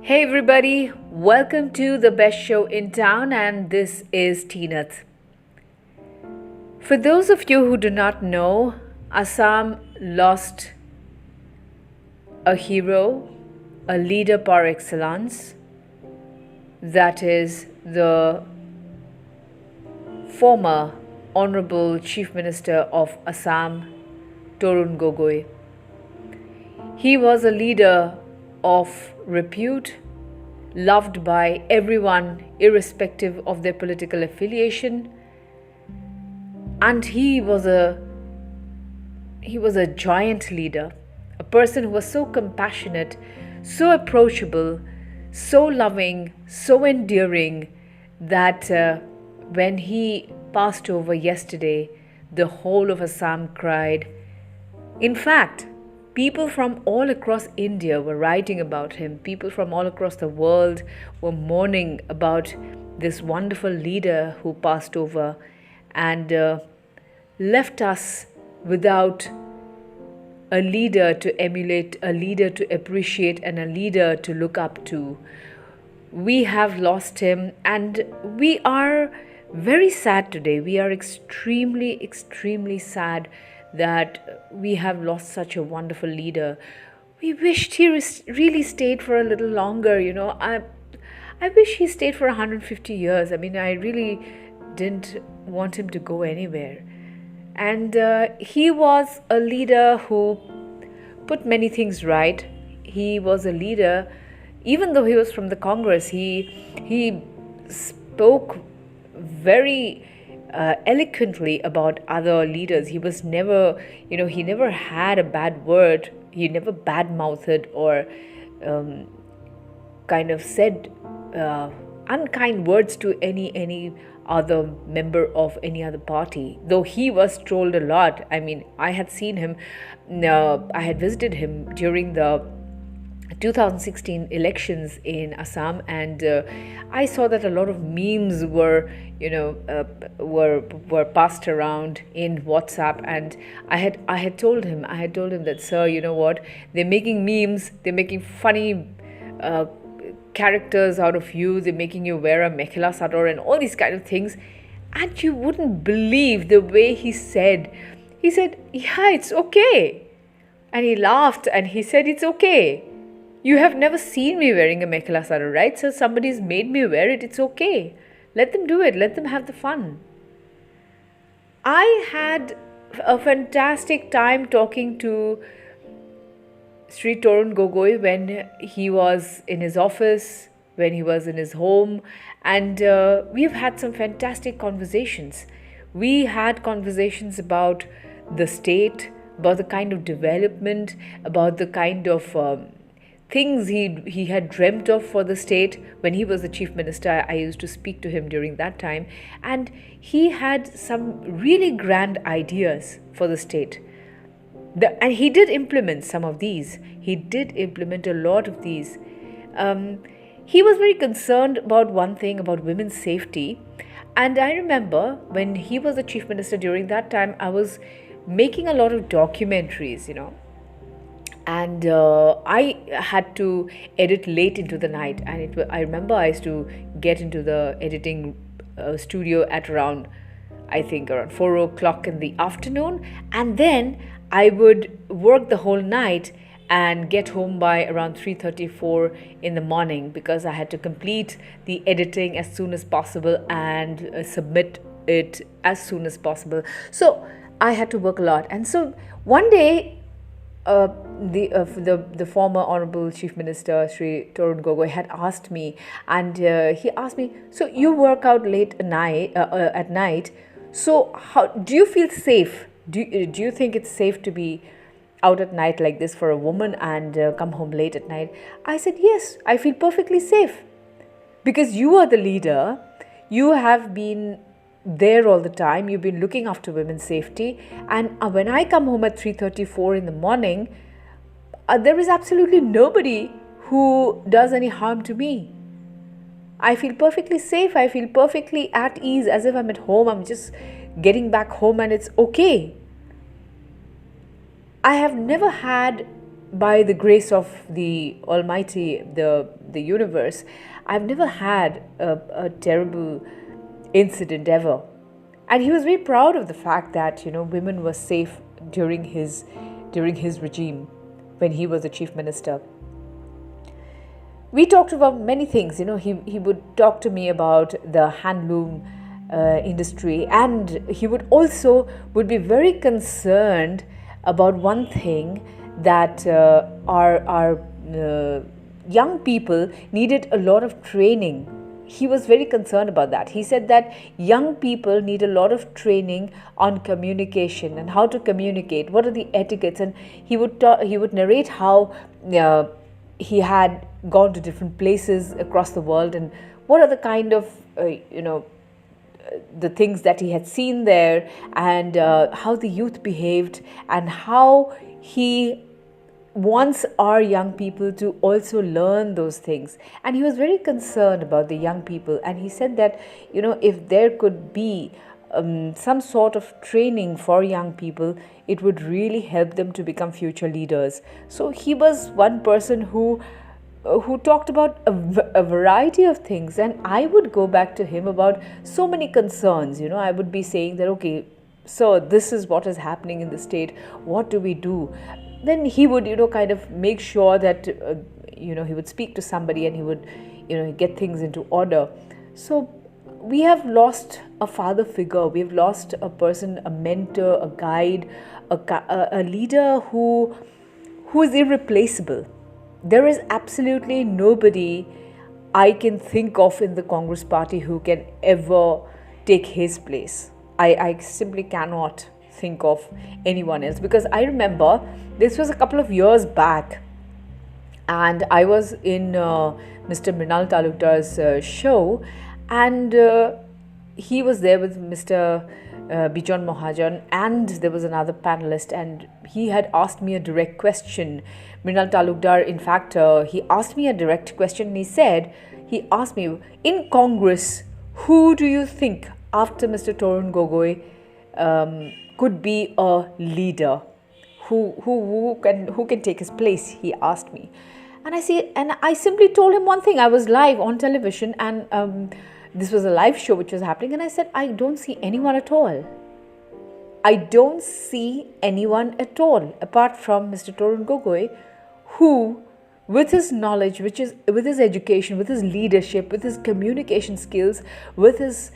Hey everybody, welcome to the best show in town, and this is Teenath. For those of you who do not know, Assam lost a hero, a leader par excellence, that is the former Honorable Chief Minister of Assam, Tarun Gogoi. He was a leader of repute, loved by everyone irrespective of their political affiliation, and he was a giant leader, a person who was so compassionate, so approachable, so loving, so endearing that when he passed over yesterday, the whole of Assam cried. In fact, people from all across India were writing about him. People from all across the world were mourning about this wonderful leader who passed over and left us without a leader to emulate, a leader to appreciate, and a leader to look up to. We have lost him, and we are very sad today. We are extremely, extremely sad that we have lost such a wonderful leader. We wished he really stayed for a little longer. I wish he stayed for 150 years. I mean, I really didn't want him to go anywhere. And he was a leader who put many things right. He was a leader, even though he was from the Congress, he spoke very eloquently about other leaders. He was never, he never had a bad word. He never bad-mouthed or kind of said unkind words to any other member of any other party, though he was trolled a lot. I mean, I had seen him, I had visited him during the 2016 elections in Assam, and I saw that a lot of memes were passed around in WhatsApp, and I had told him that, sir, you know what, they're making memes, they're making funny characters out of you, they're making you wear a mekhela sador and all these kind of things, and you wouldn't believe the way he said, yeah, it's okay, and he laughed and he said, it's okay. You have never seen me wearing a mekhela sador, right? So somebody's made me wear it. It's okay. Let them do it. Let them have the fun. I had a fantastic time talking to Sri Tarun Gogoi when he was in his office, when he was in his home, and we've had some fantastic conversations. We had conversations about the state, about the kind of development, about the kind of things he had dreamt of for the state. When he was the chief minister, I used to speak to him during that time, and he had some really grand ideas for the state. And he did implement some of these. He did implement a lot of these. He was very concerned about one thing, about women's safety. And I remember when he was the chief minister during that time, I was making a lot of documentaries, and I had to edit late into the night, and I remember I used to get into the editing studio at around 4 o'clock in the afternoon, and then I would work the whole night and get home by around 3:34 in the morning, because I had to complete the editing as soon as possible and submit it as soon as possible. So I had to work a lot, and so one day the former Honorable Chief Minister Sri Tarun Gogoi had asked me, and he asked me, so you work out late at night, so how do you feel safe? Do you think it's safe to be out at night like this for a woman and come home late at night? I said, yes, I feel perfectly safe, because you are the leader. You have been there all the time. You've been looking after women's safety, and when I come home at 3:34 in the morning, there is absolutely nobody who does any harm to me. I feel perfectly safe. I feel perfectly at ease, as if I'm at home. I'm just getting back home and it's okay. I have never had by the grace of the Almighty, the universe, I've never had a terrible incident ever. And he was very proud of the fact that, women were safe during his regime when he was the chief minister. We talked about many things. He would talk to me about the handloom industry, and he would be very concerned about one thing, that our young people needed a lot of training. He was very concerned about that. He said that young people need a lot of training on communication and how to communicate, what are the etiquettes, and he would narrate how he had gone to different places across the world, and what are the kind of the things that he had seen there, and how the youth behaved, and how he wants our young people to also learn those things. And he was very concerned about the young people, and he said that if there could be some sort of training for young people, it would really help them to become future leaders. So he was one person who talked about a variety of things, and I would go back to him about so many concerns. I would be saying that, okay, so this is what is happening in the state, what do we do? Then he would kind of make sure that he would speak to somebody, and he would get things into order. So we have lost a father figure, we've lost a person, a mentor, a guide, a leader who is irreplaceable. There is absolutely nobody I can think of in the Congress party who can ever take his place. I simply cannot think of anyone else, because I remember this was a couple of years back, and I was in Mr. Mrinal Talukdar's show, and he was there with Mr. Bijon Mahajan, and there was another panelist, and he had asked me a direct question. Mrinal Talukdar, in fact, he asked me a direct question, and he asked me, in Congress, who do you think after Mr. Tarun Gogoi could be a leader? Who can take his place? He asked me, and I simply told him one thing. I was live on television, and this was a live show which was happening, and I said, I don't see anyone at all. I don't see anyone at all apart from Mr. Tarun Gogoi, who, with his knowledge, with his education, with his leadership, with his communication skills, with his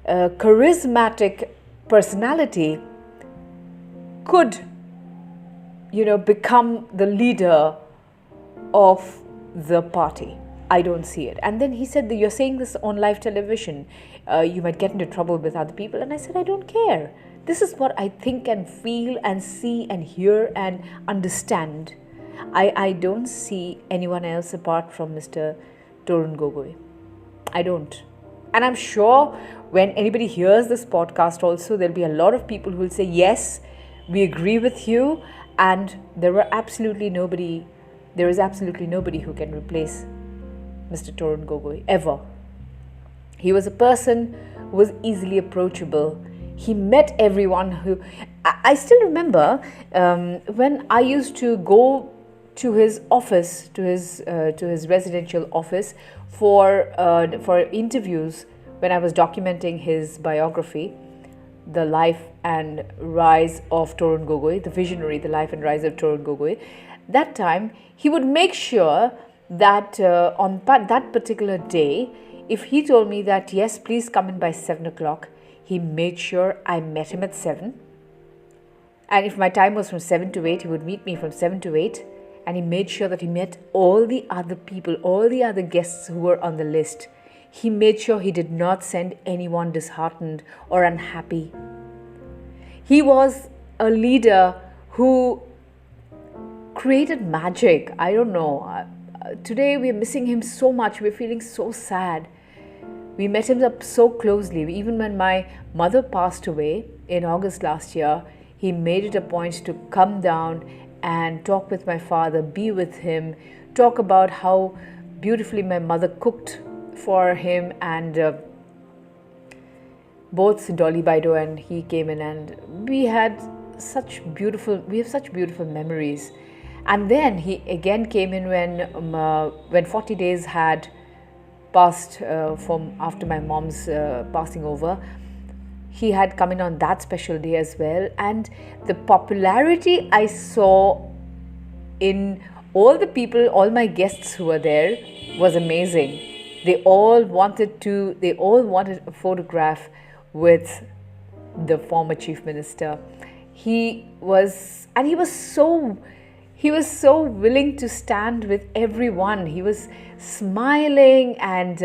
charismatic personality, could become the leader of the party. I don't see it. And then he said that you're saying this on live television, you might get into trouble with other people. And I said, I don't care. This is what I think and feel and see and hear and understand. I don't see anyone else apart from Mr. Tarun Gogoi. I don't. And I'm sure when anybody hears this podcast also, there'll be a lot of people who will say, yes, we agree with you, and there is absolutely nobody who can replace Mr. Tarun Gogoi, ever. He was a person who was easily approachable. He met everyone. I still remember when I used to go to his office, to his residential office for interviews when I was documenting his biography, The Life and Rise of Tarun Gogoi, the visionary, The Life and Rise of Tarun Gogoi. That time, he would make sure that on that particular day, if he told me that, yes, please come in by 7 o'clock, he made sure I met him at 7. And if my time was from 7 to 8, he would meet me from 7 to 8. And he made sure that he met all the other people, all the other guests who were on the list. He made sure he did not send anyone disheartened or unhappy. He was a leader who created magic. I don't know. Today we're missing him so much. We're feeling so sad. We met him up so closely. Even when my mother passed away in August last year, he made it a point to come down and talk with my father, be with him, talk about how beautifully my mother cooked for him, and both Dolly Baido and he came in, and we have such beautiful memories. And then he again came in when 40 days had passed from after my mom's passing over. He had come in on that special day as well, and the popularity I saw in all the people, all my guests who were there, was amazing. They all wanted a photograph with the former chief minister. He was so willing to stand with everyone. He was smiling and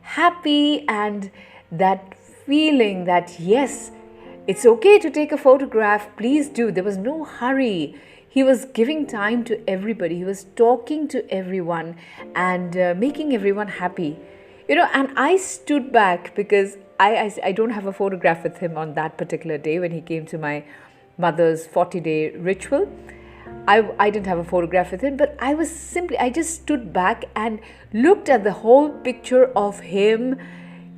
happy, and that feeling that yes, it's okay to take a photograph, please do. There was no hurry. He was giving time to everybody. He was talking to everyone and making everyone happy. And I stood back because I don't have a photograph with him on that particular day when he came to my mother's 40-day ritual. I didn't have a photograph with him, but I just stood back and looked at the whole picture of him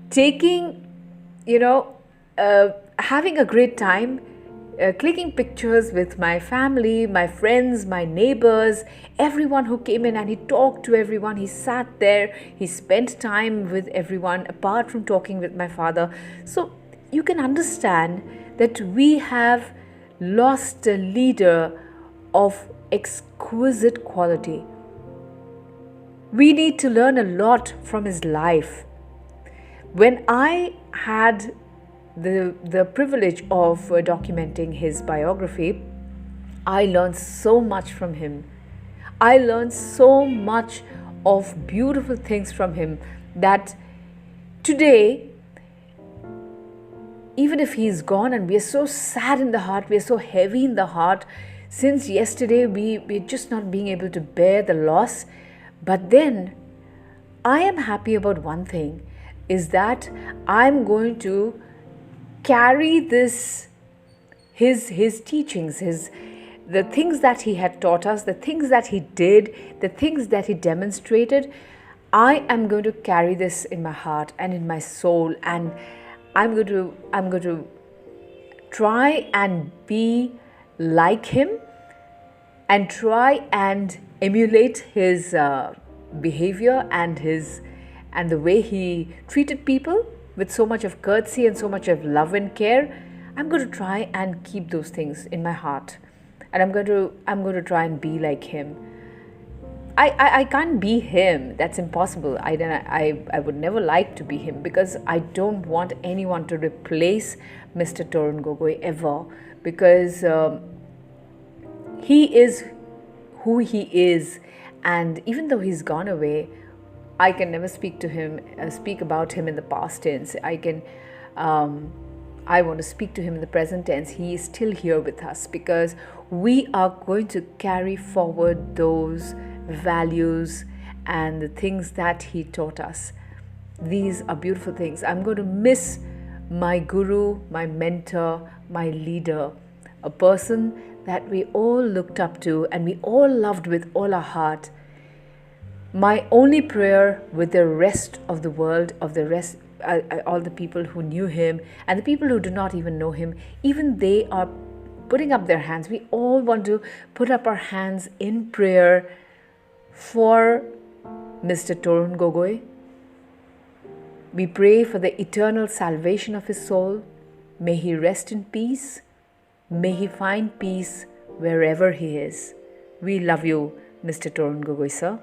taking, having a great time, clicking pictures with my family, my friends, my neighbors, everyone who came in, and he talked to everyone. He sat there, he spent time with everyone apart from talking with my father. So you can understand that we have lost a leader of exquisite quality. We need to learn a lot from his life. When I had the privilege of documenting his biography, I learned so much from him. I learned so much of beautiful things from him that today, even if he's gone and we are so sad in the heart, we are so heavy in the heart, since yesterday we're just not being able to bear the loss. But then I am happy about one thing, is that I'm going to carry this, his teachings, the things that he had taught us, the things that he did, the things that he demonstrated. I am going to carry this in my heart and in my soul, and I'm going to try and be like him and try and emulate his behavior and the way he treated people with so much of courtesy and so much of love and care. I'm going to try and keep those things in my heart, and I'm going to try and be like him. I can't be him. That's impossible. I would never like to be him, because I don't want anyone to replace Mr. Tarun Gogoi ever, because he is who he is, and even though he's gone away, I can never speak about him in the past tense. I want to speak to him in the present tense. He is still here with us, because we are going to carry forward those values and the things that he taught us. These are beautiful things. I'm going to miss my guru, my mentor, my leader, a person that we all looked up to and we all loved with all our heart. My only prayer with the rest of the world, all the people who knew him and the people who do not even know him, even they are putting up their hands. We all want to put up our hands in prayer for Mr. Tarun Gogoi. We pray for the eternal salvation of his soul. May he rest in peace. May he find peace wherever he is. We love you, Mr. Tarun Gogoi Sir.